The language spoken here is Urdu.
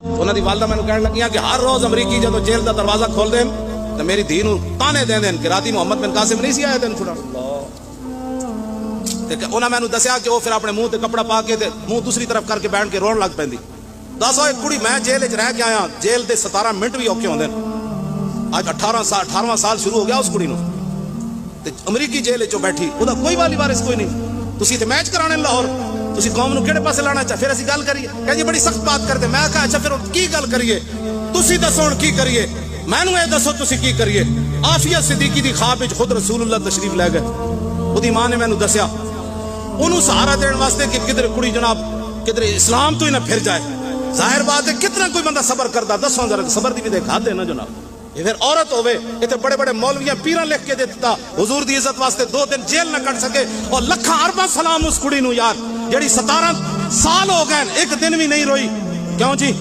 انہوں دی والدہ میں کہنے لگیاں کہ ہر روز امریکی جدو جیل دا دروازہ کھول دیں تو میری دھی نو تانے دیں دیں کہ راتی محمد بن قاسم نہیں سی آیا تین چھڑا. انہوں نے دسیا کہ وہ پھر اپنے منہ تے کپڑا پا کے منہ دوسری طرف کر کے بیٹھ کے رون لگ پی. دس ایک کڑی میں جیل رہ کے آیا, جیل دے 17 منٹ بھی اوکھے ہوندے. اج 18واں سال شروع ہو گیا اس کڑی نو, امریکی جیل چ بیٹھی, وہ کوئی والی وارث کوئی نہیں. تسی تے میچ کرانے لاہور, تسی قوم نو کہڑے پاسے لانا چاہ. پھر اسی گل کریے کہ جی بڑی سخت بات کرتے. میں کہا اچھا پھر کی گل کریے, تسی دسو ہن کی کریے, مینوں اے دسو تسی کی کریے. عافیہ صدیقی دی خواب وچ خود رسول اللہ تشریف لے گئے. اودی ماں نے مینوں دسیا انہوں سہارا دین واسطے کہ کدھر کڑی جناب کدھر اسلام تو ہی نہ پھر جائے. ظاہر بات ہے کتنا کوئی بندہ صبر کرتا, دسو ذرا صبر دی بھی دکھا دے نا جناب. یہ پھر عورت ہوئے یہ بڑے بڑے مولویاں پیراں لکھ کے دیتا حضور دی عزت واسطے 2 دن جیل نہ کٹ سکے. اور لکھاں ارباں سلام اس کڑی نو یار جیڑی 17 سال ہو گئے ایک دن بھی نہیں روئی. کیوں جی؟